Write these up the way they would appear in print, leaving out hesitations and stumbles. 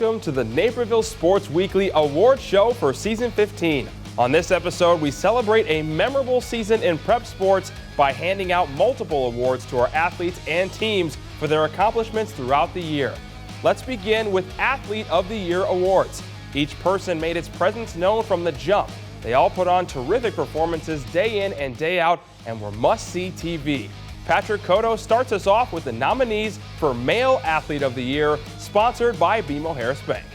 welcome to the Naperville Sports Weekly Award Show for Season 15. On this episode, we celebrate a memorable season in prep sports by handing out multiple awards to our athletes and teams for their accomplishments throughout the year. Let's begin with Athlete of the Year awards. Each person made its presence known from the jump. They all put on terrific performances day in and day out and were must-see TV. Patrick Cotto starts us off with the nominees for Male Athlete of the Year, sponsored by BMO Harris Bank.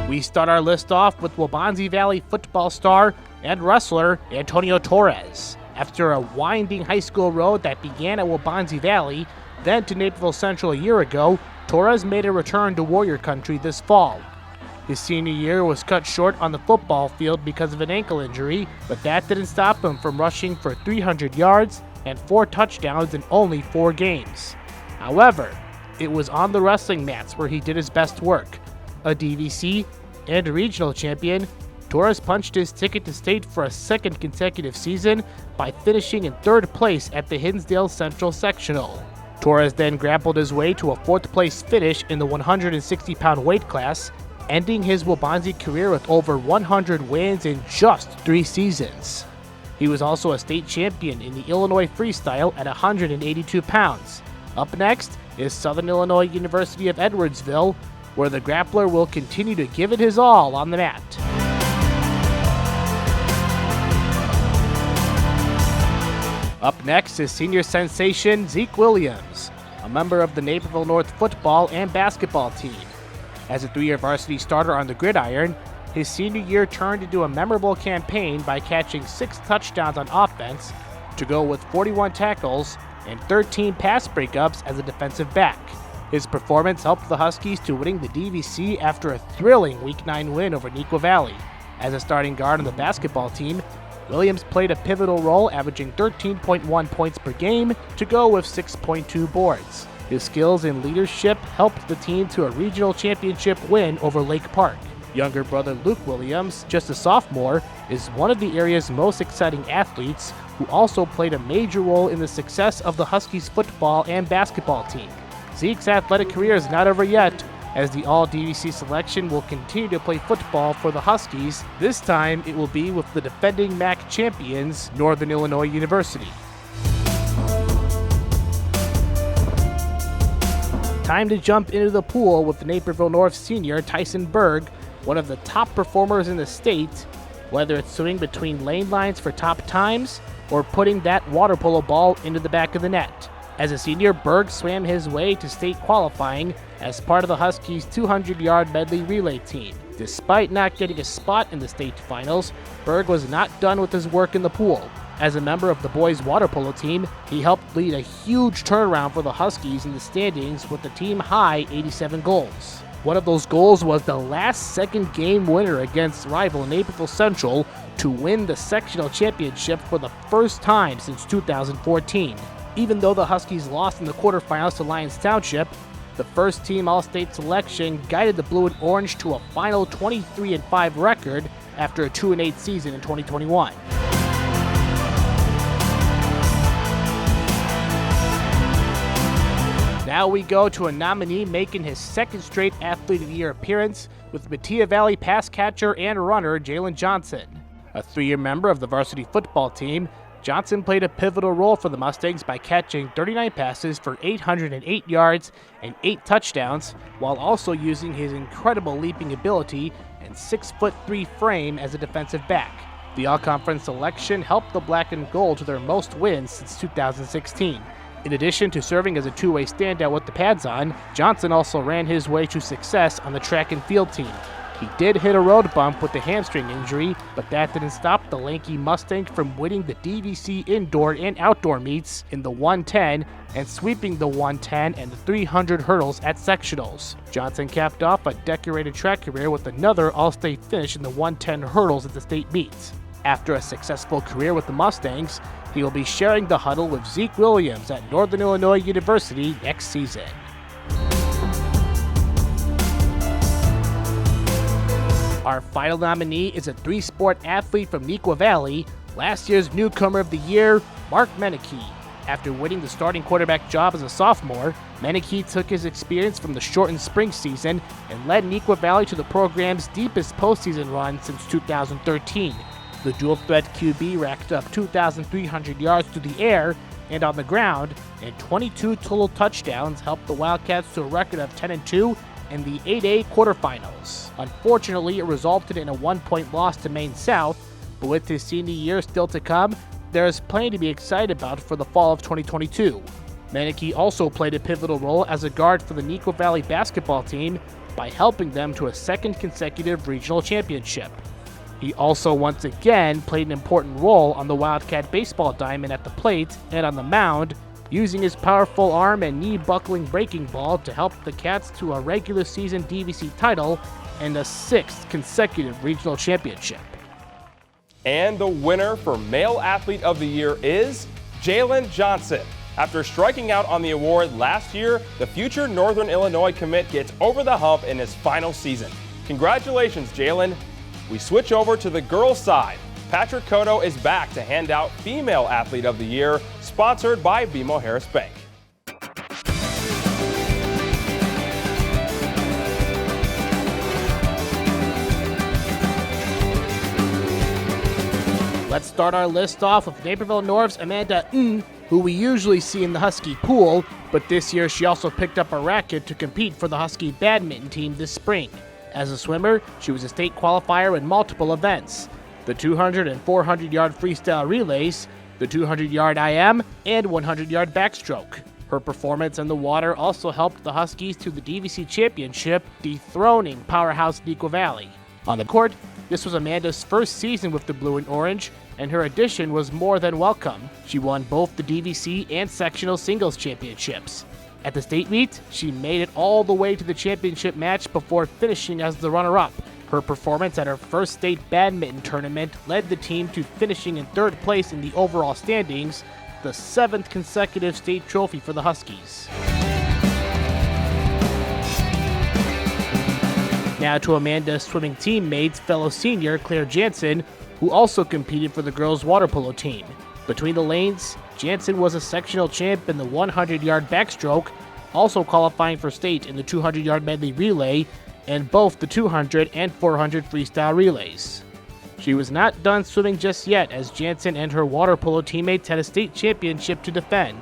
We start our list off with Waubonsie Valley football star and wrestler Antonio Torres. After a winding high school road that began at Waubonsie Valley, then to Naperville Central a year ago, Torres made a return to Warrior Country this fall. His senior year was cut short on the football field because of an ankle injury, but that didn't stop him from rushing for 300 yards and 4 touchdowns in only 4 games. However, it was on the wrestling mats where he did his best work. A DVC and a regional champion, Torres punched his ticket to state for a second consecutive season by finishing in 3rd place at the Hinsdale Central Sectional. Torres then grappled his way to a 4th place finish in the 160-pound weight class, ending his Waubonsie career with over 100 wins in just 3 seasons. He was also a state champion in the Illinois freestyle at 182 pounds. Up next is Southern Illinois University of Edwardsville, where the grappler will continue to give it his all on the mat. Up next is senior sensation Zeke Williams, a member of the Naperville North football and basketball team. As a 3-year varsity starter on the gridiron, his senior year turned into a memorable campaign by catching 6 touchdowns on offense to go with 41 tackles and 13 pass breakups as a defensive back. His performance helped the Huskies to winning the DVC after a thrilling Week 9 win over Neuqua Valley. As a starting guard on the basketball team, Williams played a pivotal role, averaging 13.1 points per game to go with 6.2 boards. His skills and leadership helped the team to a regional championship win over Lake Park. Younger brother Luke Williams, just a sophomore, is one of the area's most exciting athletes who also played a major role in the success of the Huskies football and basketball team. Zeke's athletic career is not over yet, as the All-DVC selection will continue to play football for the Huskies. This time, it will be with the defending MAC champions, Northern Illinois University. Time to jump into the pool with the Naperville North senior Tyson Berg, one of the top performers in the state, whether it's swimming between lane lines for top times or putting that water polo ball into the back of the net. As a senior, Berg swam his way to state qualifying as part of the Huskies' 200-yard medley relay team. Despite not getting a spot in the state finals, Berg was not done with his work in the pool. As a member of the boys' water polo team, he helped lead a huge turnaround for the Huskies in the standings with the team-high 87 goals. One of those goals was the last-second game winner against rival Naperville Central to win the sectional championship for the first time since 2014. Even though the Huskies lost in the quarterfinals to Lyons Township, the first-team All-State selection guided the Blue and Orange to a final 23-5 record after a 2-8 season in 2021. Now we go to a nominee making his 2nd straight Athlete of the Year appearance with Metea Valley pass catcher and runner Jalen Johnson. A 3-year member of the varsity football team, Johnson played a pivotal role for the Mustangs by catching 39 passes for 808 yards and 8 touchdowns, while also using his incredible leaping ability and 6'3" frame as a defensive back. The All-Conference selection helped the Black and Gold to their most wins since 2016. In addition to serving as a 2-way standout with the pads on, Johnson also ran his way to success on the track and field team. He did hit a road bump with the hamstring injury, but that didn't stop the lanky Mustang from winning the DVC indoor and outdoor meets in the 110 and sweeping the 110 and the 300 hurdles at sectionals. Johnson capped off a decorated track career with another all-state finish in the 110 hurdles at the state meets. After a successful career with the Mustangs, he will be sharing the huddle with Zeke Williams at Northern Illinois University next season. Our final nominee is a 3-sport athlete from Neuqua Valley, Last year's Newcomer of the Year, Mark Meneke. After winning the starting quarterback job as a sophomore, Meneke took his experience from the shortened spring season and led Neuqua Valley to the program's deepest postseason run since 2013. The dual-threat QB racked up 2,300 yards through the air and on the ground, and 22 total touchdowns helped the Wildcats to a record of 10-2 in the 8A quarterfinals. Unfortunately, it resulted in a 1-point loss to Maine South, but with his senior year still to come, there is plenty to be excited about for the fall of 2022. Meneke also played a pivotal role as a guard for the Neuqua Valley basketball team by helping them to a second consecutive regional championship. He also once again played an important role on the Wildcat baseball diamond at the plate and on the mound, using his powerful arm and knee-buckling breaking ball to help the Cats to a regular season DVC title and a 6th consecutive regional championship. And the winner for Male Athlete of the Year is Jalen Johnson. After striking out on the award last year, the future Northern Illinois commit gets over the hump in his final season. Congratulations, Jalen. We switch over to the girls' side. Patrick Cotto is back to hand out Female Athlete of the Year, sponsored by BMO Harris Bank. Let's start our list off with Naperville North's Amanda Ng, who we usually see in the Husky pool, but this year she also picked up a racket to compete for the Husky badminton team this spring. As a swimmer, she was a state qualifier in multiple events: the 200 and 400-yard freestyle relays, the 200-yard IM, and 100-yard backstroke. Her performance in the water also helped the Huskies to the DVC championship, dethroning powerhouse Neuqua Valley. On the court, this was Amanda's first season with the blue and orange, and her addition was more than welcome. She won both the DVC and sectional singles championships. At the state meet, she made it all the way to the championship match before finishing as the runner-up. Her performance at her first state badminton tournament led the team to finishing in 3rd place in the overall standings, the 7th consecutive state trophy for the Huskies. Now to Amanda's swimming teammates, fellow senior Claire Jansen, who also competed for the girls' water polo team. Between the lanes, Jansen was a sectional champ in the 100-yard backstroke, also qualifying for state in the 200-yard medley relay, and both the 200 and 400 freestyle relays. She was not done swimming just yet, as Jansen and her water polo teammates had a state championship to defend.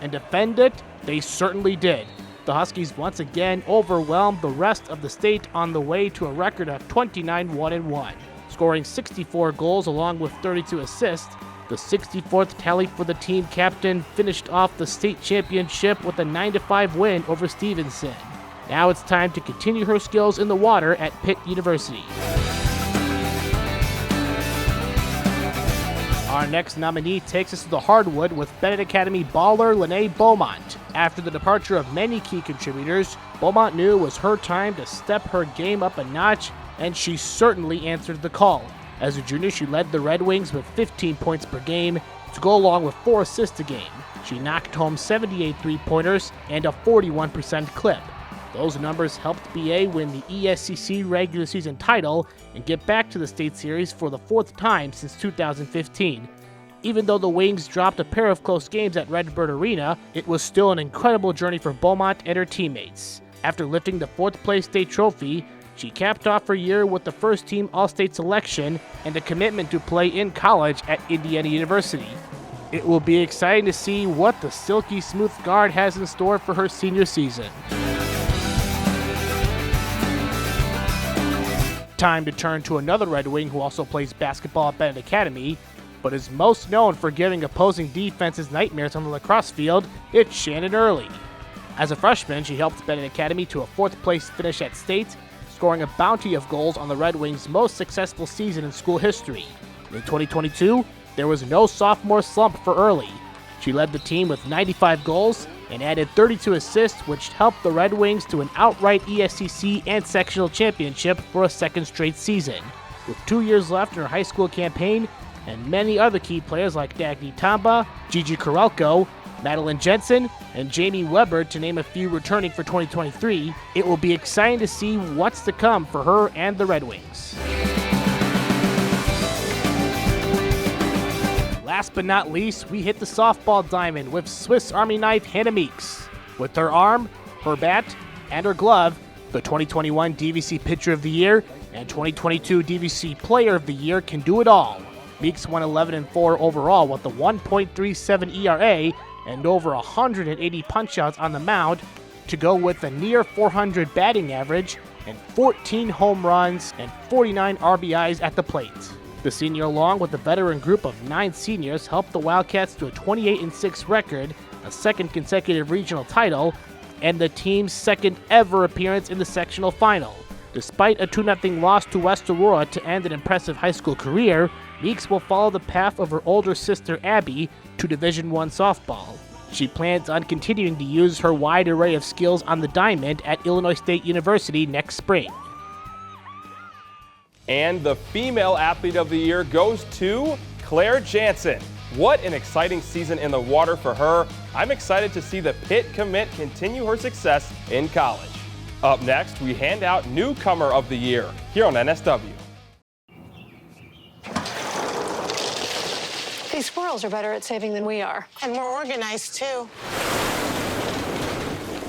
And defend it, they certainly did. The Huskies once again overwhelmed the rest of the state on the way to a record of 29-1-1. Scoring 64 goals along with 32 assists, the 64th tally for the team captain finished off the state championship with a 9-5 win over Stevenson. Now it's time to continue her skills in the water at Pitt University. Our next nominee takes us to the hardwood with Bennett Academy baller Lene Beaumont. After the departure of many key contributors, Beaumont knew it was her time to step her game up a notch, and she certainly answered the call. As a junior, she led the Red Wings with 15 points per game to go along with 4 assists a game. She knocked home 78 three-pointers and a 41% clip. Those numbers helped BA win the ESCC regular season title and get back to the state series for the 4th time since 2015. Even though the Wings dropped a pair of close games at Redbird Arena, it was still an incredible journey for Beaumont and her teammates. After lifting the 4th place state trophy, she capped off her year with the first-team All-State selection and a commitment to play in college at Indiana University. It will be exciting to see what the silky smooth guard has in store for her senior season. Time to turn to another Red Wing who also plays basketball at Bennett Academy, but is most known for giving opposing defenses nightmares on the lacrosse field. It's Shannon Early. As a freshman, she helped Bennett Academy to a 4th place finish at state, scoring a bounty of goals on the Red Wings' most successful season in school history. In 2022, there was no sophomore slump for Early. She led the team with 95 goals and added 32 assists, which helped the Red Wings to an outright ESCC and sectional championship for a 2nd straight season. With 2 years left in her high school campaign, and many other key players like Dagny Tamba, Gigi Korelko, Madeline Jensen, and Jamie Weber to name a few returning for 2023, it will be exciting to see what's to come for her and the Red Wings. last but not least, we hit the softball diamond with Swiss Army knife Hannah Meeks. With her arm, her bat, and her glove, the 2021 DVC Pitcher of the Year and 2022 DVC Player of the Year can do it all. Meeks won 11-4 overall with a 1.37 ERA and over 180 punch-outs on the mound to go with a near 400 batting average and 14 home runs and 49 RBIs at the plate. The senior, along with the veteran group of 9 seniors, helped the Wildcats to a 28-6 record, a second consecutive regional title, and the team's second ever appearance in the sectional final. Despite a 2-0 loss to West Aurora to end an impressive high school career, Meeks will follow the path of her older sister Abby to Division I softball. She plans on continuing to use her wide array of skills on the diamond at Illinois State University next spring. And the Female Athlete of the Year goes to Claire Jansen. What an exciting season in the water for her. I'm excited to see the Pitt commit continue her success in college. Up next, we hand out Newcomer of the Year here on NSW. These squirrels are better at saving than we are. And more organized, too.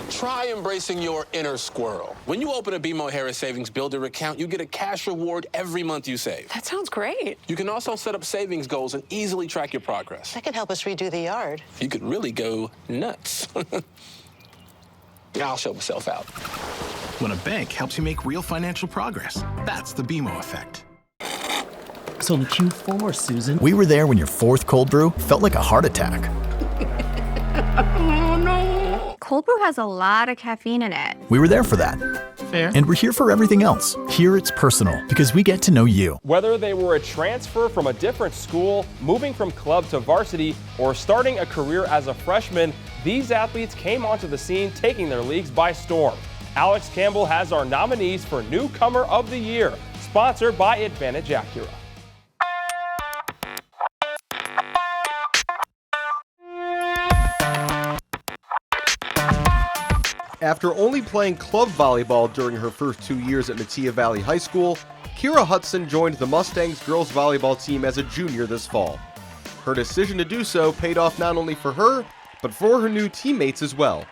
Try embracing your inner squirrel. When you open a BMO Harris Savings Builder account, you get a cash reward every month you save. That sounds great. You can also set up savings goals and easily track your progress. That could help us redo the yard. You could really go nuts. I'll show myself out. When a bank helps you make real financial progress, that's the BMO effect. So the Q4, Susan. We were there when your fourth cold brew felt like a heart attack. Oh, no. Cold brew has a lot of caffeine in it. We were there for that. Fair. And we're here for everything else. Here it's personal because we get to know you. Whether they were a transfer from a different school, moving from club to varsity, or starting a career as a freshman, these athletes came onto the scene taking their leagues by storm. Alex Campbell has our nominees for Newcomer of the Year, sponsored by Advantage Acura. After only playing club volleyball during her first 2 years at Metea Valley High School, Kira Hudson joined the Mustangs girls volleyball team as a junior this fall. Her decision to do so paid off not only for her, but for her new teammates as well.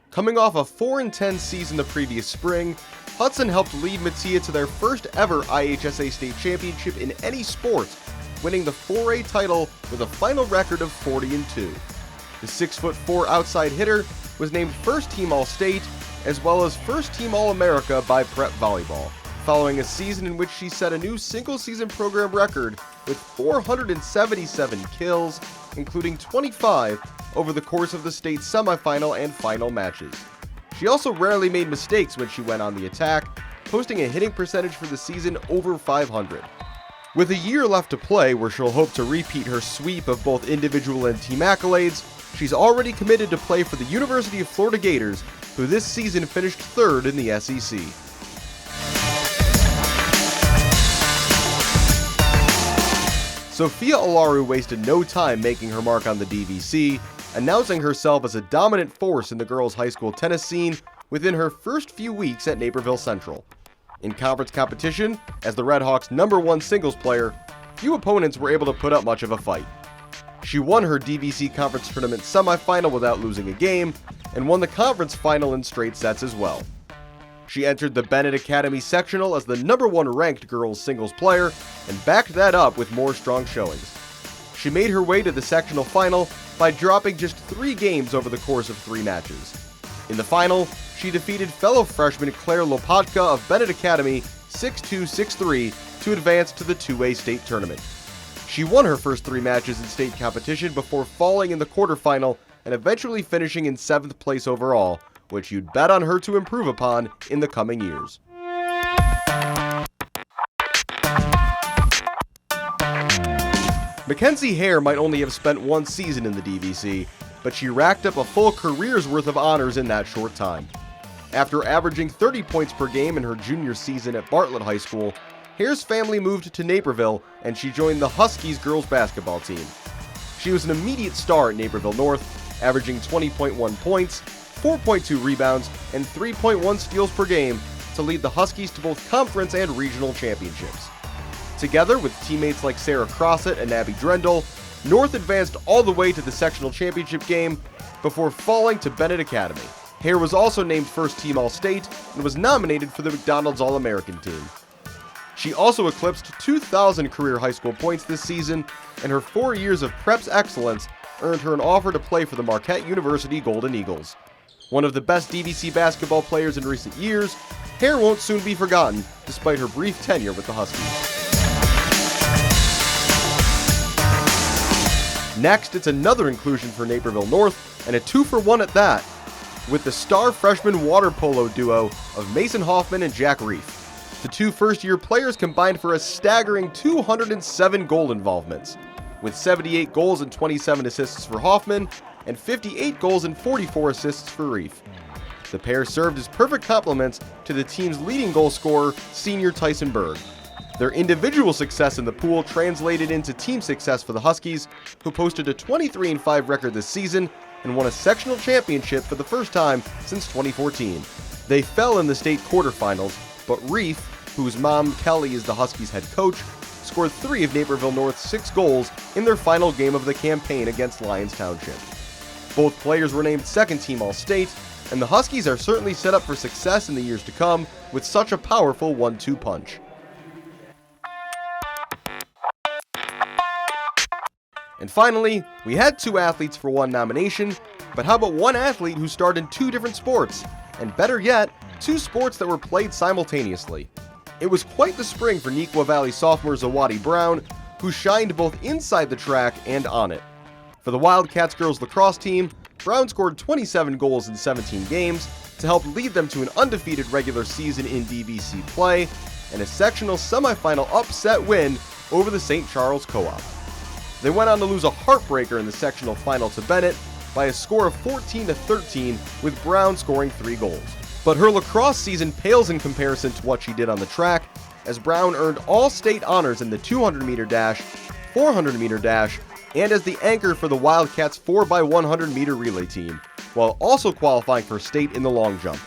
Coming off a 4-10 season the previous spring, Hudson helped lead Metea to their first ever IHSA state championship in any sport, winning the 4A title with a final record of 40-2. The 6'4" outside hitter was named First Team All-State, as well as First Team All-America by Prep Volleyball, following a season in which she set a new single-season program record with 477 kills, including 25 over the course of the state semifinal and final matches. She also rarely made mistakes when she went on the attack, posting a hitting percentage for the season over 500. With a year left to play where she'll hope to repeat her sweep of both individual and team accolades, she's already committed to play for the University of Florida Gators, who this season finished third in the SEC. Sophia Olaru wasted no time making her mark on the DVC, announcing herself as a dominant force in the girls' high school tennis scene within her first few weeks at Naperville Central. In conference competition, as the Redhawks' #1 singles player, few opponents were able to put up much of a fight. She won her DVC Conference Tournament semifinal without losing a game, and won the conference final in straight sets as well. She entered the Bennett Academy sectional as the #1 ranked girls singles player, and backed that up with more strong showings. She made her way to the sectional final by dropping just 3 games over the course of 3 matches. In the final, she defeated fellow freshman Claire Lopatka of Bennett Academy 6-2, 6-3 to advance to the 2A state tournament. She won her first 3 matches in state competition before falling in the quarterfinal and eventually finishing in 7th place overall, which you'd bet on her to improve upon in the coming years. Mackenzie Hare might only have spent 1 season in the DVC, but she racked up a full career's worth of honors in that short time. After averaging 30 points per game in her junior season at Bartlett High School, Hare's family moved to Naperville and she joined the Huskies girls basketball team. She was an immediate star at Naperville North, averaging 20.1 points, 4.2 rebounds, and 3.1 steals per game to lead the Huskies to both conference and regional championships. Together with teammates like Sarah Crossett and Abby Drendel, North advanced all the way to the sectional championship game before falling to Bennett Academy. Hare was also named First Team All-State and was nominated for the McDonald's All-American team. She also eclipsed 2,000 career high school points this season, and her 4 years of Preps excellence earned her an offer to play for the Marquette University Golden Eagles. One of the best DVC basketball players in recent years, Hare won't soon be forgotten despite her brief tenure with the Huskies. Next, it's another inclusion for Naperville North, and a 2-for-1 at that, with the star freshman water polo duo of Mason Hoffman and Jack Reef. The two first-year players combined for a staggering 207 goal involvements, with 78 goals and 27 assists for Hoffman, and 58 goals and 44 assists for Reef. The pair served as perfect complements to the team's leading goal scorer, senior Tyson Berg. Their individual success in the pool translated into team success for the Huskies, who posted a 23-5 record this season and won a sectional championship for the first time since 2014. They fell in the state quarterfinals, but Reef, whose mom Kelly is the Huskies head coach, scored 3 of Naperville North's 6 goals in their final game of the campaign against Lyons Township. Both players were named second team All-State, and the Huskies are certainly set up for success in the years to come with such a powerful 1-2 punch. And finally, we had 2 athletes for 1 nomination, but how about 1 athlete who starred in 2 different sports? And better yet, 2 sports that were played simultaneously. It was quite the spring for Neuqua Valley sophomore Zawadi Brown, who shined both inside the track and on it. For the Wildcats girls lacrosse team, Brown scored 27 goals in 17 games to help lead them to an undefeated regular season in DVC play and a sectional semifinal upset win over the St. Charles Co-op. They went on to lose a heartbreaker in the sectional final to Bennett by a score of 14-13, with Brown scoring 3 goals. But her lacrosse season pales in comparison to what she did on the track, as Brown earned all state honors in the 200-meter dash, 400-meter dash, and as the anchor for the Wildcats 4x100-meter relay team, while also qualifying for state in the long jump.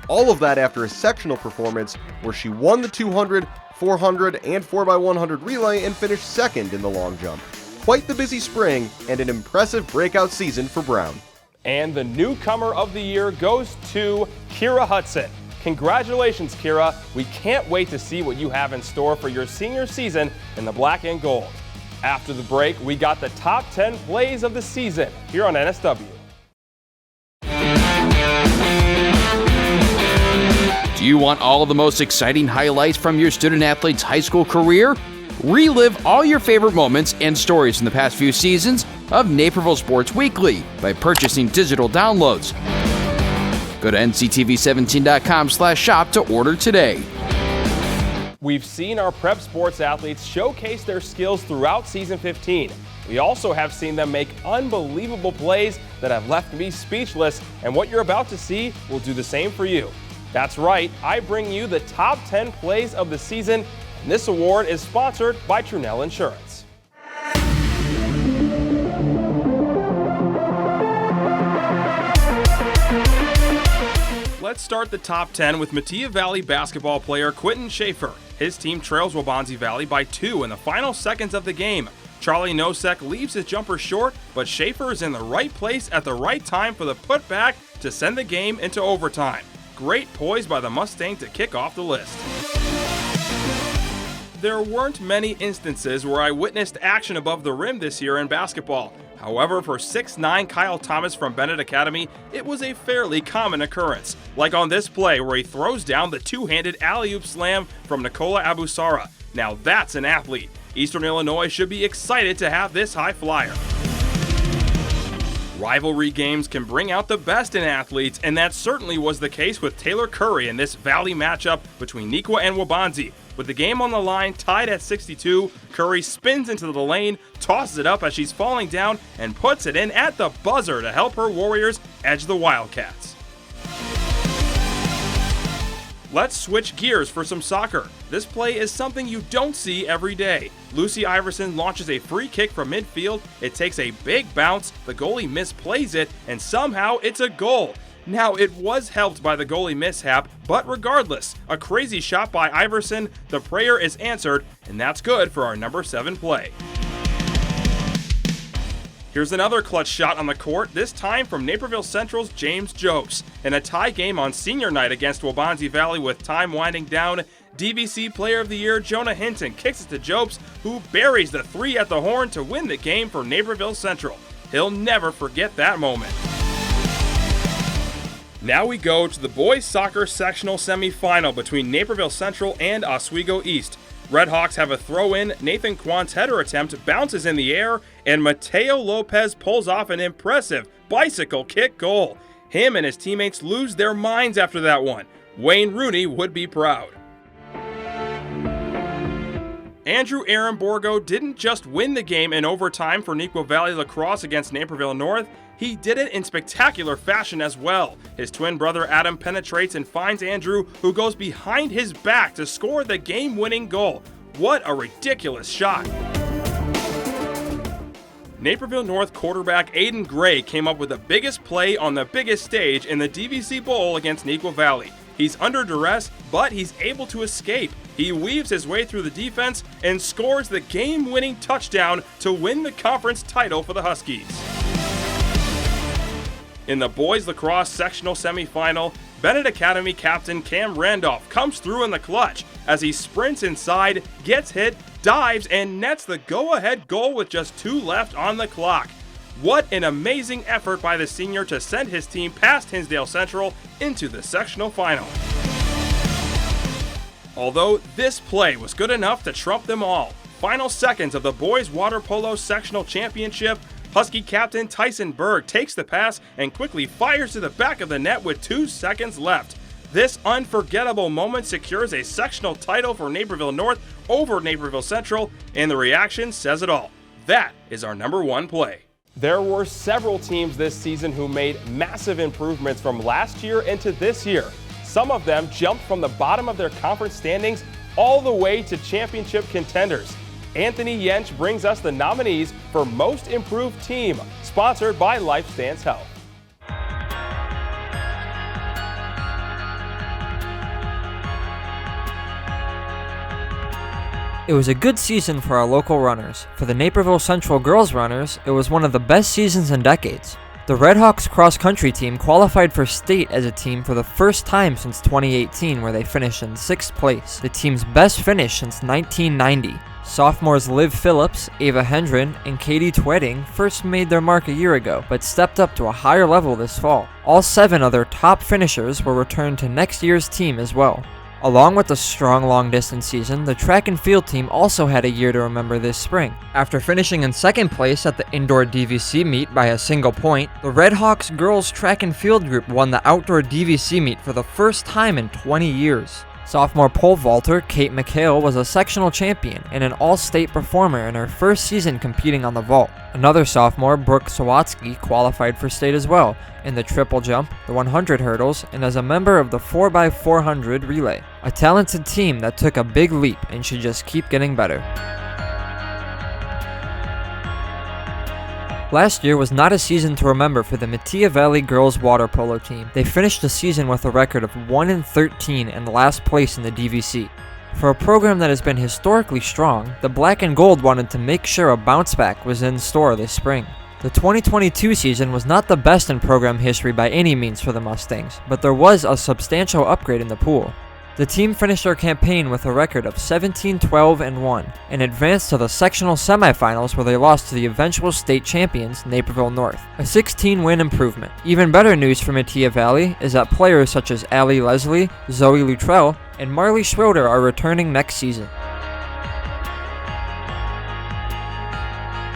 All of that after a sectional performance where she won the 200, 400, and 4x100 relay and finished second in the long jump. Quite the busy spring and an impressive breakout season for Brown. And the newcomer of the year goes to Kira Hudson. Congratulations, Kira. We can't wait to see what you have in store for your senior season in the black and gold. After the break, we got the top 10 plays of the season here on NSW. Do you want all of the most exciting highlights from your student-athlete's high school career? Relive all your favorite moments and stories from the past few seasons of Naperville Sports Weekly by purchasing digital downloads. Go to nctv17.com/shop to order today. We've seen our prep sports athletes showcase their skills throughout season 15. We also have seen them make unbelievable plays that have left me speechless, and what you're about to see will do the same for you. That's right, I bring you the top 10 plays of the season, and this award is sponsored by Trunell Insurance. Let's start the top 10 with Metea Valley basketball player Quentin Schaefer. His team trails Waubonsie Valley by 2 in the final seconds of the game. Charlie Nosek leaves his jumper short, but Schaefer is in the right place at the right time for the putback to send the game into overtime. Great poise by the Mustang to kick off the list. There weren't many instances where I witnessed action above the rim this year in basketball. However, for 6'9" Kyle Thomas from Bennett Academy, it was a fairly common occurrence, like on this play where he throws down the two-handed alley-oop slam from Nicola Abusara. Now that's an athlete. Eastern Illinois should be excited to have this high flyer. Rivalry games can bring out the best in athletes, and that certainly was the case with Taylor Curry in this Valley matchup between Neuqua and Waubonsie. With the game on the line, tied at 62, Curry spins into the lane, tosses it up as she's falling down, and puts it in at the buzzer to help her Warriors edge the Wildcats. Let's switch gears for some soccer. This play is something you don't see every day. Lucy Iverson launches a free kick from midfield. It takes a big bounce, the goalie misplays it, and somehow it's a goal. Now, it was helped by the goalie mishap, but regardless, a crazy shot by Iverson, the prayer is answered, and that's good for our number 7 play. Here's another clutch shot on the court, this time from Naperville Central's James Jopes. In a tie game on senior night against Waubonsie Valley with time winding down, DVC Player of the Year Jonah Hinton kicks it to Jopes, who buries the three at the horn to win the game for Naperville Central. He'll never forget that moment. Now we go to the boys soccer sectional semifinal between Naperville Central and Oswego East. Redhawks have a throw-in, Nathan Quant's header attempt bounces in the air, and Mateo Lopez pulls off an impressive bicycle kick goal. Him and his teammates lose their minds after that one. Wayne Rooney would be proud. Andrew Aramborgo didn't just win the game in overtime for Neuqua Valley Lacrosse against Naperville North, he did it in spectacular fashion as well. His twin brother Adam penetrates and finds Andrew, who goes behind his back to score the game-winning goal. What a ridiculous shot. Naperville North quarterback Aiden Gray came up with the biggest play on the biggest stage in the DVC Bowl against Neuqua Valley. He's under duress, but he's able to escape. He weaves his way through the defense and scores the game-winning touchdown to win the conference title for the Huskies. In the boys lacrosse sectional semifinal, Bennett Academy captain Cam Randolph comes through in the clutch as he sprints inside, gets hit, dives, and nets the go-ahead goal with just 2 left on the clock. What an amazing effort by the senior to send his team past Hinsdale Central into the sectional final. Although this play was good enough to trump them all, final seconds of the boys water polo sectional championship, Husky captain Tyson Berg takes the pass and quickly fires to the back of the net with 2 seconds left. This unforgettable moment secures a sectional title for Naperville North over Naperville Central, and the reaction says it all. That is our number 1 play. There were several teams this season who made massive improvements from last year into this year. Some of them jumped from the bottom of their conference standings all the way to championship contenders. Anthony Yench brings us the nominees for Most Improved Team, sponsored by LifeStance Health. It was a good season for our local runners. For the Naperville Central girls runners, it was one of the best seasons in decades. The Redhawks cross-country team qualified for state as a team for the first time since 2018, where they finished in 6th place, the team's best finish since 1990. Sophomores Liv Phillips, Ava Hendren, and Katie Twedding first made their mark a year ago, but stepped up to a higher level this fall. All 7 of their top finishers were returned to next year's team as well. Along with the strong long-distance season, the track and field team also had a year to remember this spring. After finishing in 2nd place at the indoor DVC meet by a single point, the Redhawks girls track and field group won the outdoor DVC meet for the first time in 20 years. Sophomore pole vaulter Kate McHale was a sectional champion and an all-state performer in her first season competing on the vault. Another sophomore, Brooke Sawatsky, qualified for state as well in the triple jump, the 100 hurdles, and as a member of the 4x400 relay. A talented team that took a big leap and should just keep getting better. Last year was not a season to remember for the Metea Valley girls water polo team. They finished the season with a record of 1-13 and last place in the DVC. For a program that has been historically strong, the Black and Gold wanted to make sure a bounce back was in store this spring. The 2022 season was not the best in program history by any means for the Mustangs, but there was a substantial upgrade in the pool. The team finished their campaign with a record of 17-12-1 and advanced to the sectional semifinals where they lost to the eventual state champions, Naperville North, a 16-win improvement. Even better news for Metea Valley is that players such as Allie Leslie, Zoe Luttrell, and Marley Schroeder are returning next season.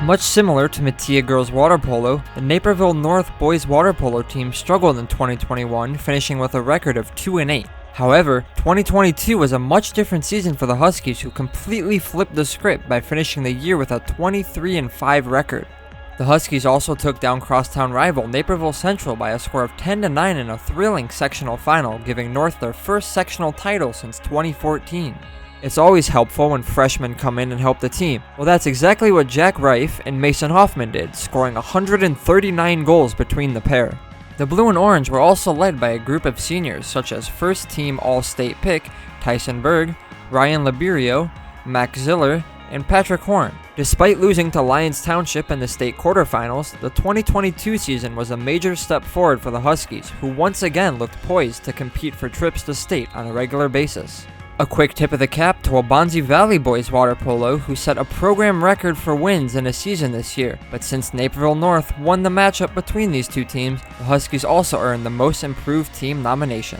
Much similar to Metea girls water polo, the Naperville North boys water polo team struggled in 2021, finishing with a record of 2-8. However, 2022 was a much different season for the Huskies, who completely flipped the script by finishing the year with a 23-5 record. The Huskies also took down crosstown rival Naperville Central by a score of 10-9 in a thrilling sectional final, giving North their first sectional title since 2014. It's always helpful when freshmen come in and help the team. Well, that's exactly what Jack Reif and Mason Hoffman did, scoring 139 goals between the pair. The Blue and Orange were also led by a group of seniors such as first-team All-State pick Tyson Berg, Ryan Liberio, Max Ziller, and Patrick Horn. Despite losing to Lyons Township in the state quarterfinals, the 2022 season was a major step forward for the Huskies, who once again looked poised to compete for trips to state on a regular basis. A quick tip of the cap to Waubonsie Valley boys water polo, who set a program record for wins in a season this year, but since Naperville North won the matchup between these two teams, the Huskies also earned the Most Improved Team nomination.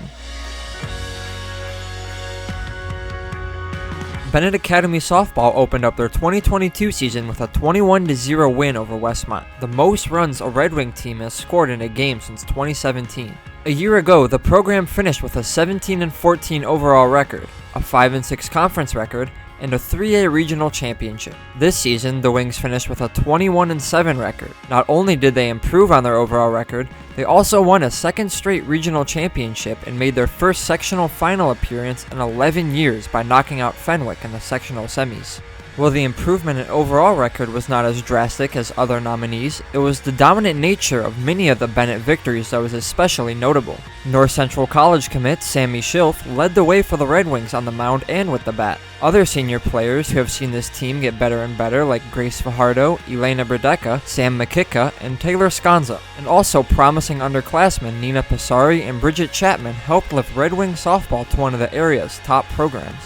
Bennett Academy softball opened up their 2022 season with a 21-0 win over Westmont, the most runs a Red Wing team has scored in a game since 2017. A year ago, the program finished with a 17-14 overall record, a 5-6 conference record, and a 3A regional championship. This season, the Wings finished with a 21-7 record. Not only did they improve on their overall record, they also won a second straight regional championship and made their first sectional final appearance in 11 years by knocking out Fenwick in the sectional semis. While the improvement in overall record was not as drastic as other nominees, it was the dominant nature of many of the Bennett victories that was especially notable. North Central College commit Sammy Schilf led the way for the Red Wings on the mound and with the bat. Other senior players who have seen this team get better and better, like Grace Fajardo, Elena Berdecka, Sam McKicka, and Taylor Sconza, and also promising underclassmen Nina Passari and Bridget Chapman helped lift Red Wing softball to one of the area's top programs.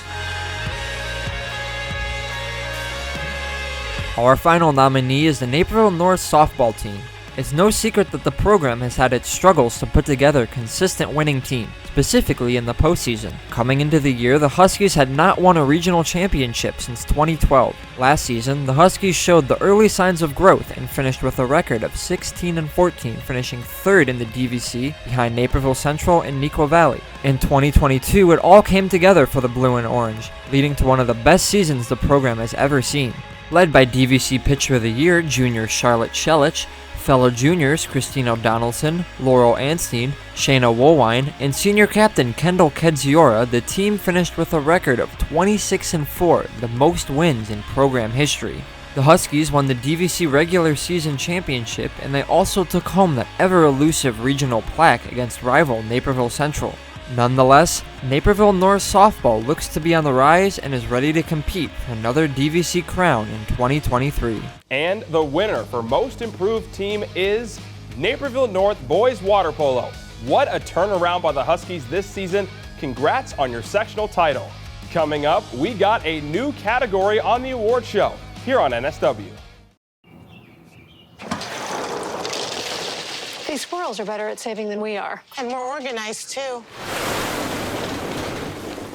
Our final nominee is the Naperville North softball team. It's no secret that the program has had its struggles to put together a consistent winning team, specifically in the postseason. Coming into the year, the Huskies had not won a regional championship since 2012. Last season, the Huskies showed the early signs of growth and finished with a record of 16-14, finishing third in the DVC behind Naperville Central and Neuqua Valley. In 2022, it all came together for the Blue and Orange, leading to one of the best seasons the program has ever seen. Led by DVC Pitcher of the Year junior Charlotte Shelich, fellow juniors Christina Donaldson, Laurel Anstein, Shayna Woolwine, and senior captain Kendall Kedziora, the team finished with a record of 26-4, the most wins in program history. The Huskies won the DVC regular season championship, and they also took home the ever-elusive regional plaque against rival Naperville Central. Nonetheless, Naperville North softball looks to be on the rise and is ready to compete for another DVC crown in 2023. And the winner for Most Improved Team is Naperville North Boys Water Polo. What a turnaround by the Huskies this season. Congrats on your sectional title. Coming up, we got a new category on the award show here on NSW. These squirrels are better at saving than we are. And more organized, too.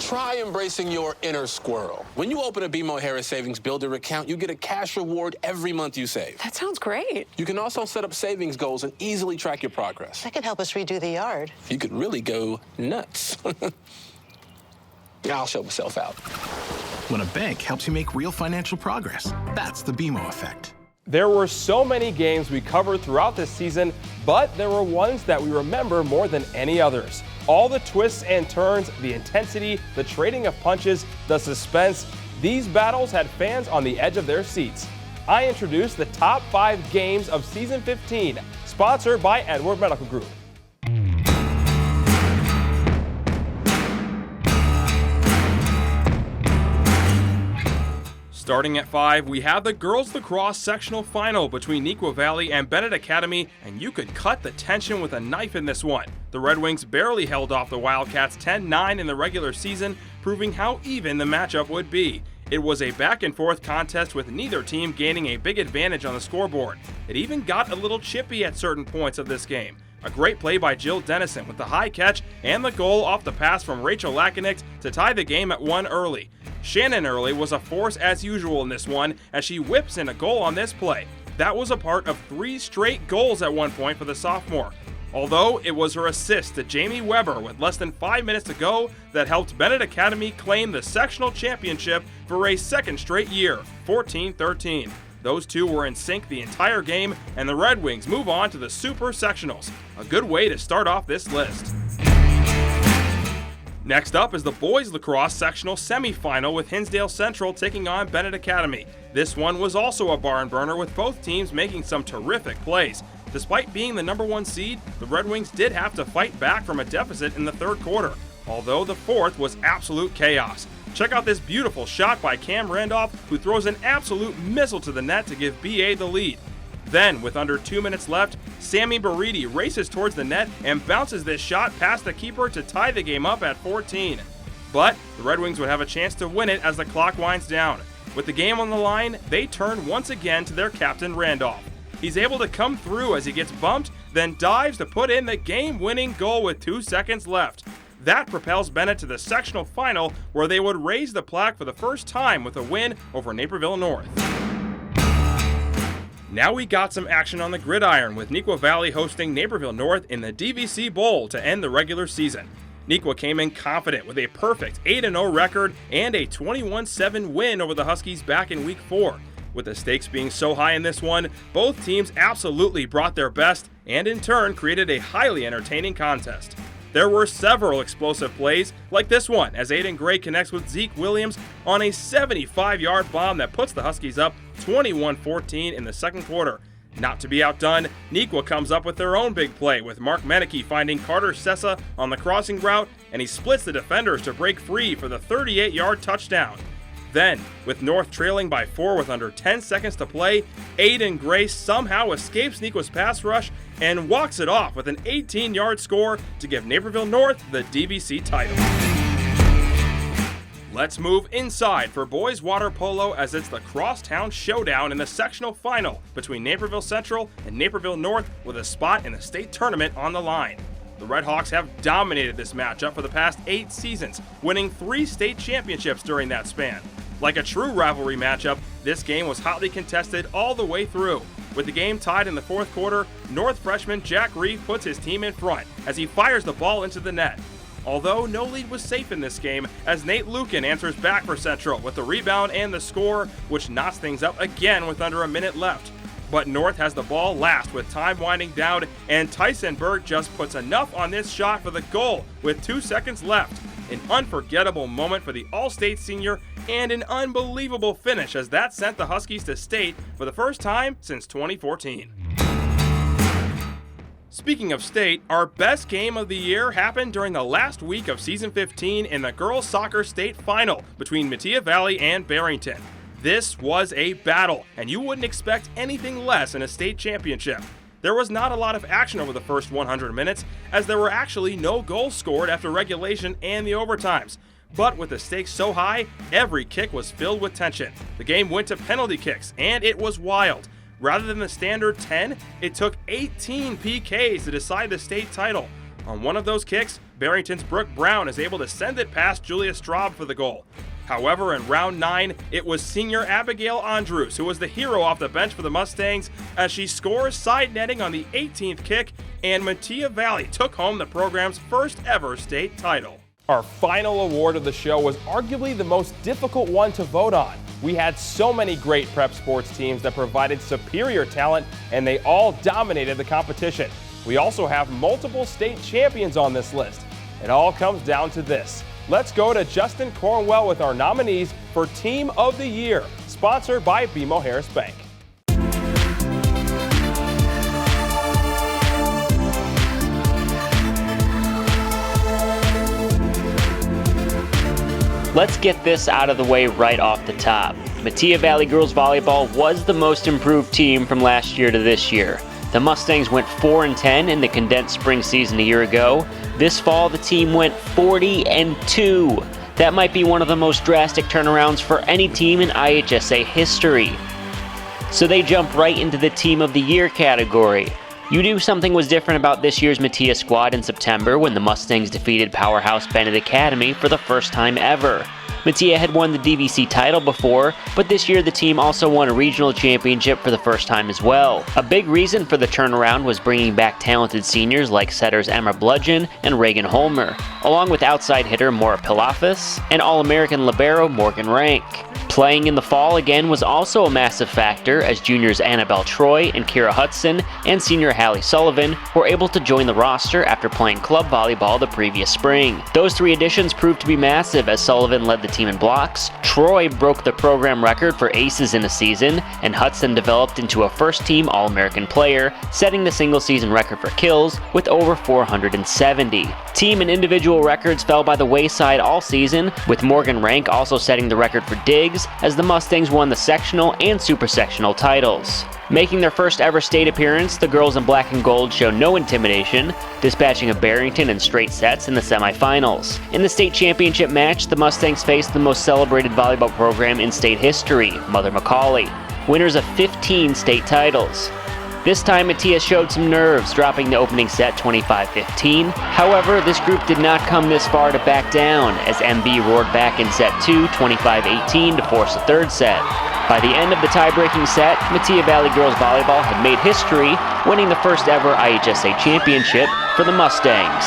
Try embracing your inner squirrel. When you open a BMO Harris Savings Builder account, you get a cash reward every month you save. That sounds great. You can also set up savings goals and easily track your progress. That could help us redo the yard. You could really go nuts. I'll show myself out. When a bank helps you make real financial progress, that's the BMO effect. There were so many games we covered throughout this season, but there were ones that we remember more than any others. All the twists and turns, the intensity, the trading of punches, the suspense, these battles had fans on the edge of their seats. I introduce the top 5 games of season 15, sponsored by Edward Medical Group. Starting at 5, we have the girls lacrosse sectional final between Neuqua Valley and Bennett Academy, and you could cut the tension with a knife in this one. The Red Wings barely held off the Wildcats 10-9 in the regular season, proving how even the matchup would be. It was a back-and-forth contest with neither team gaining a big advantage on the scoreboard. It even got a little chippy at certain points of this game. A great play by Jill Dennison with the high catch and the goal off the pass from Rachel Lakinix to tie the game at 1 early. Shannon Early was a force as usual in this one as she whips in a goal on this play. That was a part of 3 straight goals at one point for the sophomore. Although it was her assist to Jamie Weber with less than 5 minutes to go that helped Bennett Academy claim the sectional championship for a second straight year, 14-13. Those two were in sync the entire game, and the Red Wings move on to the Super Sectionals. A good way to start off this list. Next up is the boys lacrosse sectional semifinal with Hinsdale Central taking on Bennett Academy. This one was also a barn burner with both teams making some terrific plays. Despite being the number 1 seed, the Red Wings did have to fight back from a deficit in the third quarter, although the fourth was absolute chaos. Check out this beautiful shot by Cam Randolph, who throws an absolute missile to the net to give BA the lead. Then, with under 2 minutes left, Sammy Baridi races towards the net and bounces this shot past the keeper to tie the game up at 14. But the Red Wings would have a chance to win it as the clock winds down. With the game on the line, they turn once again to their captain Randolph. He's able to come through as he gets bumped, then dives to put in the game-winning goal with 2 seconds left. That propels Bennett to the sectional final, where they would raise the plaque for the first time with a win over Naperville North. Now we got some action on the gridiron, with Neuqua Valley hosting Naperville North in the DVC Bowl to end the regular season. Neuqua came in confident with a perfect 8-0 record and a 21-7 win over the Huskies back in Week 4. With the stakes being so high in this one, both teams absolutely brought their best and in turn created a highly entertaining contest. There were several explosive plays, like this one, as Aiden Gray connects with Zeke Williams on a 75-yard bomb that puts the Huskies up 21-14 in the second quarter. Not to be outdone, Neuqua comes up with their own big play, with Mark Meneke finding Carter Sessa on the crossing route, and he splits the defenders to break free for the 38-yard touchdown. Then, with North trailing by 4 with under 10 seconds to play, Aiden Gray somehow escapes Neuqua's pass rush and walks it off with an 18-yard score to give Naperville North the DVC title. Let's move inside for boys water polo, as it's the crosstown showdown in the sectional final between Naperville Central and Naperville North, with a spot in the state tournament on the line. The Red Hawks have dominated this matchup for the past 8 seasons, winning 3 state championships during that span. Like a true rivalry matchup, this game was hotly contested all the way through. With the game tied in the fourth quarter, North freshman Jack Reeve puts his team in front as he fires the ball into the net. Although no lead was safe in this game, as Nate Lucan answers back for Central with the rebound and the score, which knots things up again with under a minute left. But North has the ball last with time winding down, and Tyson Berg just puts enough on this shot for the goal with 2 seconds left. An unforgettable moment for the All-State senior and an unbelievable finish, as that sent the Huskies to state for the first time since 2014. Speaking of state, our best game of the year happened during the last week of season 15 in the girls soccer state final between Metea Valley and Barrington. This was a battle, and you wouldn't expect anything less in a state championship. There was not a lot of action over the first 100 minutes, as there were actually no goals scored after regulation and the overtimes. But with the stakes so high, every kick was filled with tension. The game went to penalty kicks, and it was wild. Rather than the standard 10, it took 18 PKs to decide the state title. On one of those kicks, Barrington's Brooke Brown is able to send it past Julia Straub for the goal. However, in round 9, it was senior Abigail Andrews who was the hero off the bench for the Mustangs, as she scores side netting on the 18th kick, and Metea Valley took home the program's first ever state title. Our final award of the show was arguably the most difficult one to vote on. We had so many great prep sports teams that provided superior talent, and they all dominated the competition. We also have multiple state champions on this list. It all comes down to this. Let's go to Justin Cornwell with our nominees for Team of the Year, sponsored by BMO Harris Bank. Let's get this out of the way right off the top. Metea Valley Girls Volleyball was the most improved team from last year to this year. The Mustangs went 4-10 in the condensed spring season a year ago. This fall, the team went 40-2. That might be one of the most drastic turnarounds for any team in IHSA history. So they jump right into the Team of the Year category. You knew something was different about this year's Metea squad in September when the Mustangs defeated powerhouse Bennett Academy for the first time ever. Metea had won the DVC title before, but this year the team also won a regional championship for the first time as well. A big reason for the turnaround was bringing back talented seniors like setters Emma Bludgeon and Reagan Holmer, along with outside hitter Maura Pilafis and All-American libero Morgan Rank. Playing in the fall again was also a massive factor, as juniors Annabelle Troy and Kira Hudson and senior Hallie Sullivan were able to join the roster after playing club volleyball the previous spring. Those 3 additions proved to be massive, as Sullivan led the team in blocks, Troy broke the program record for aces in a season, and Hudson developed into a first-team All-American player, setting the single-season record for kills with over 470. Team and individual records fell by the wayside all season, with Morgan Rank also setting the record for digs as the Mustangs won the sectional and super sectional titles. Making their first ever state appearance, the girls in black and gold show no intimidation, dispatching of Barrington in straight sets in the semifinals. In the state championship match, the Mustangs faced the most celebrated volleyball program in state history, Mother McAuley, winners of 15 state titles. This time, Matthias showed some nerves, dropping the opening set 25-15. However, this group did not come this far to back down, as MB roared back in set 2, 25-18 to force a third set. By the end of the tie-breaking set, Metea Valley Girls Volleyball had made history, winning the first ever IHSA championship for the Mustangs.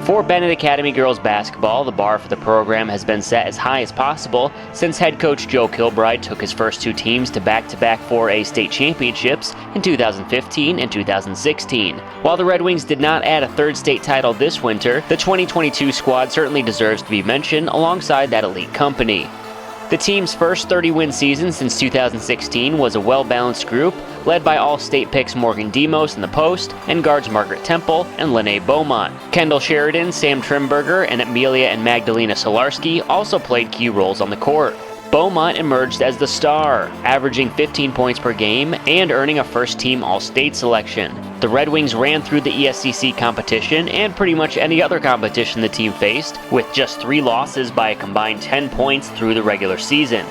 For Bennett Academy girls basketball, the bar for the program has been set as high as possible since head coach Joe Kilbride took his first two teams to back-to-back 4A state championships in 2015 and 2016. While the Red Wings did not add a third state title this winter, the 2022 squad certainly deserves to be mentioned alongside that elite company. The team's first 30-win season since 2016 was a well-balanced group, led by all-state picks Morgan Demos in the post, and guards Margaret Temple and Lene Beaumont. Kendall Sheridan, Sam Trimberger, and Amelia and Magdalena Solarski also played key roles on the court. Beaumont emerged as the star, averaging 15 points per game and earning a first-team All-State selection. The Red Wings ran through the ESCC competition and pretty much any other competition the team faced, with just 3 losses by a combined 10 points through the regular season.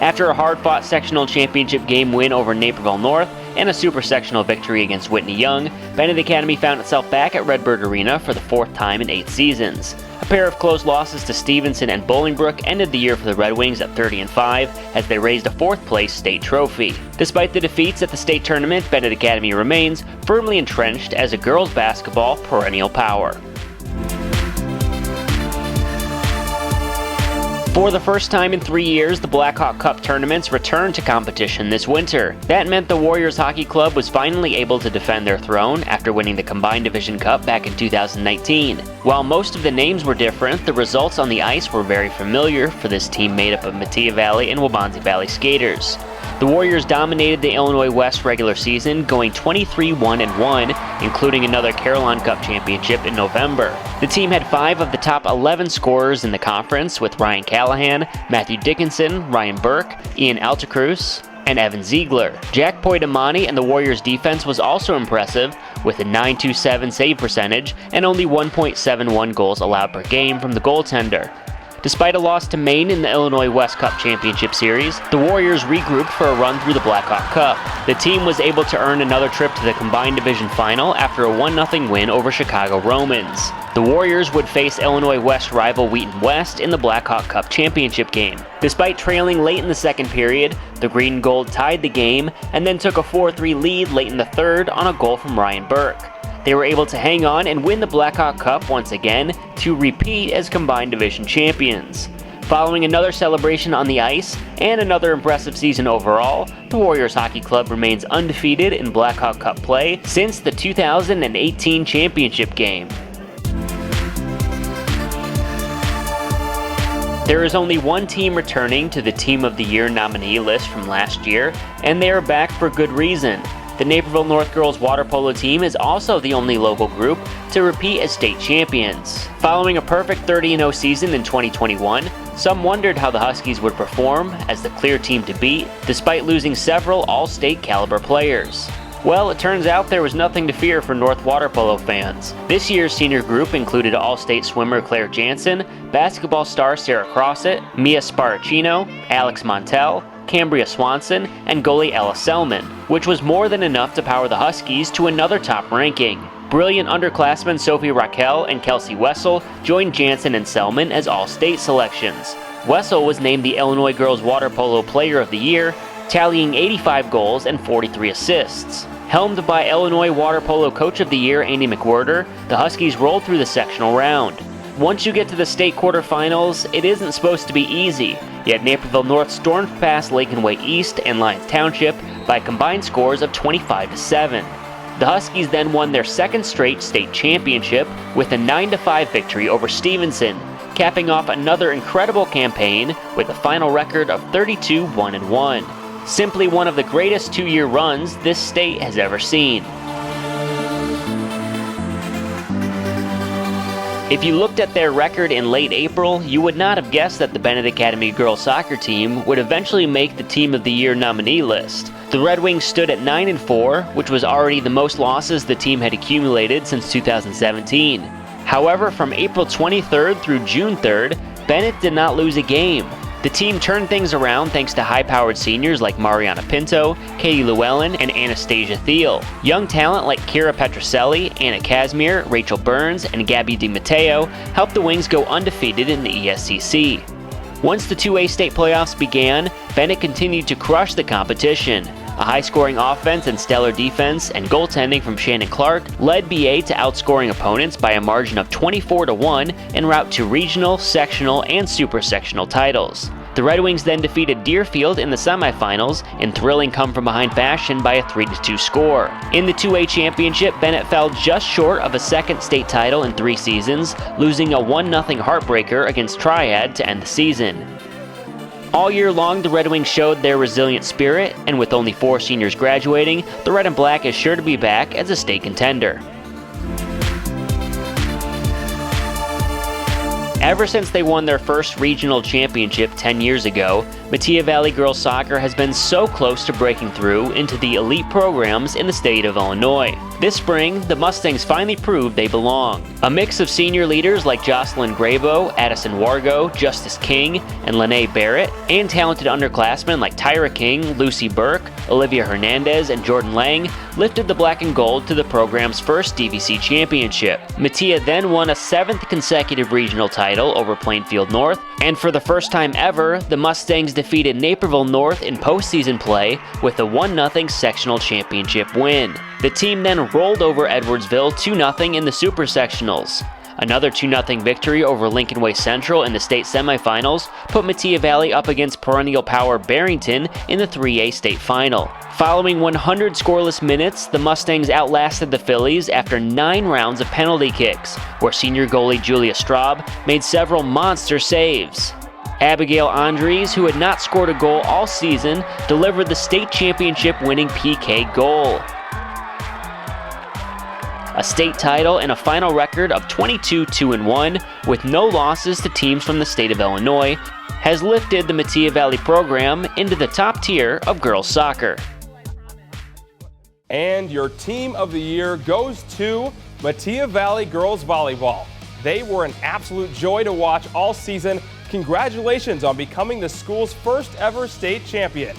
After a hard-fought sectional championship game win over Naperville North and a super sectional victory against Whitney Young, Bennett Academy found itself back at Redbird Arena for the 4th time in 8 seasons. A pair of close losses to Stevenson and Bolingbrook ended the year for the Red Wings at 30-5 as they raised a 4th-place state trophy. Despite the defeats at the state tournament, Bennett Academy remains firmly entrenched as a girls' basketball perennial power. For the first time in 3 years, the Blackhawk Cup tournaments returned to competition this winter. That meant the Warriors Hockey Club was finally able to defend their throne after winning the Combined Division Cup back in 2019. While most of the names were different, the results on the ice were very familiar for this team made up of Metea Valley and Waubonsie Valley skaters. The Warriors dominated the Illinois West regular season, going 23-1-1, including another Carillon Cup championship in November. The team had 5 of the top 11 scorers in the conference, with Ryan Callahan, Matthew Dickinson, Ryan Burke, Ian Altacruz, and Evan Ziegler. Jack Poidamani and the Warriors' defense was also impressive, with a .927 save percentage and only 1.71 goals allowed per game from the goaltender. Despite a loss to Maine in the Illinois West Cup Championship Series, the Warriors regrouped for a run through the Blackhawk Cup. The team was able to earn another trip to the Combined Division Final after a 1-0 win over Chicago Romans. The Warriors would face Illinois West rival Wheaton West in the Blackhawk Cup Championship game. Despite trailing late in the second period, the Green and Gold tied the game and then took a 4-3 lead late in the third on a goal from Ryan Burke. They were able to hang on and win the Blackhawk Cup once again to repeat as Combined Division champions. Following another celebration on the ice and another impressive season overall, the Warriors Hockey Club remains undefeated in Blackhawk Cup play since the 2018 championship game. There is only one team returning to the Team of the Year nominee list from last year, and they are back for good reason. The Naperville North girls water polo team is also the only local group to repeat as state champions. Following a perfect 30-0 season in 2021, some wondered how the Huskies would perform as the clear team to beat, despite losing several all-state caliber players. Well, it turns out there was nothing to fear for North water polo fans. This year's senior group included all-state swimmer Claire Jansen, basketball star Sarah Crossett, Mia Sparacino, Alex Montel, Cambria Swanson, and goalie Ella Selman, which was more than enough to power the Huskies to another top ranking. Brilliant underclassmen Sophie Raquel and Kelsey Wessel joined Jansen and Selman as all-state selections. Wessel was named the Illinois Girls Water Polo Player of the Year, tallying 85 goals and 43 assists. Helmed by Illinois Water Polo Coach of the Year Andy McWhirter, the Huskies rolled through the sectional round. Once you get to the state quarterfinals, it isn't supposed to be easy, yet Naperville North stormed past Lake and Way East and Lyons Township by combined scores of 25-7. The Huskies then won their second straight state championship with a 9-5 victory over Stevenson, capping off another incredible campaign with a final record of 32-1-1. Simply one of the greatest two-year runs this state has ever seen. If you looked at their record in late April, you would not have guessed that the Bennett Academy girls soccer team would eventually make the Team of the Year nominee list. The Red Wings stood at 9-4, which was already the most losses the team had accumulated since 2017. However, from April 23rd through June 3rd, Bennett did not lose a game. The team turned things around thanks to high-powered seniors like Mariana Pinto, Katie Llewellyn, and Anastasia Thiel. Young talent like Kira Petroselli, Anna Casimir, Rachel Burns, and Gabby DiMatteo helped the Wings go undefeated in the ESCC. Once the 2A state playoffs began, Bennett continued to crush the competition. A high-scoring offense and stellar defense and goaltending from Shannon Clark led BA to outscoring opponents by a margin of 24-1 en route to regional, sectional, and super sectional titles. The Red Wings then defeated Deerfield in the semifinals in thrilling come-from-behind fashion by a 3-2 score. In the 2A championship, Bennett fell just short of a second state title in 3 seasons, losing a 1-0 heartbreaker against Triad to end the season. All year long, the Red Wings showed their resilient spirit, and with only 4 seniors graduating, the Red and Black is sure to be back as a state contender. Ever since they won their first regional championship 10 years ago, Metea Valley girls soccer has been so close to breaking through into the elite programs in the state of Illinois. This spring, the Mustangs finally proved they belong. A mix of senior leaders like Jocelyn Grabo, Addison Wargo, Justice King, and Lene Barrett, and talented underclassmen like Tyra King, Lucy Burke, Olivia Hernandez, and Jordan Lang lifted the black and gold to the program's first DVC championship. Metea then won a 7th consecutive regional title over Plainfield North, and for the first time ever, the Mustangs defeated Naperville North in postseason play with a 1-0 sectional championship win. The team then rolled over Edwardsville 2-0 in the Super Sectionals. Another 2-0 victory over Lincoln Way Central in the state semifinals put Metea Valley up against perennial power Barrington in the 3A state final. Following 100 scoreless minutes, the Mustangs outlasted the Phillies after 9 rounds of penalty kicks, where senior goalie Julia Straub made several monster saves. Abigail Andres, who had not scored a goal all season, delivered the state championship winning PK goal. A state title and a final record of 22-2-1 with no losses to teams from the state of Illinois has lifted the Metea Valley program into the top tier of girls soccer. And your Team of the Year goes to Metea Valley Girls Volleyball. They were an absolute joy to watch all season. Congratulations on becoming the school's first ever state champion.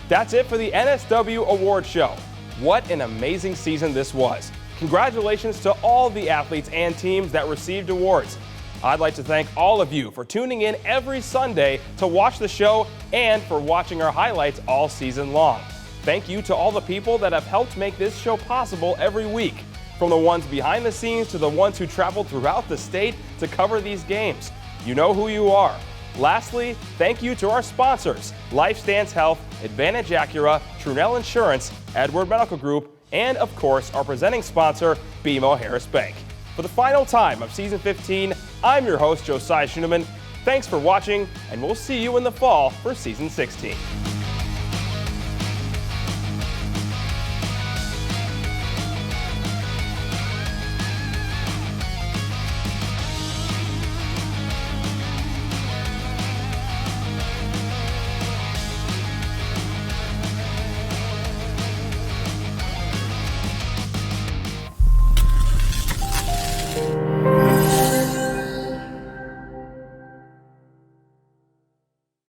That's it for the NSW Award Show. What an amazing season this was. Congratulations to all the athletes and teams that received awards. I'd like to thank all of you for tuning in every Sunday to watch the show and for watching our highlights all season long. Thank you to all the people that have helped make this show possible every week, from the ones behind the scenes to the ones who traveled throughout the state to cover these games. You know who you are. Lastly, thank you to our sponsors, LifeStance Health, Advantage Acura, Trunell Insurance, Edward Medical Group, and of course our presenting sponsor, BMO Harris Bank. For the final time of season 15, I'm your host, Josiah Schuneman. Thanks for watching, and we'll see you in the fall for season 16.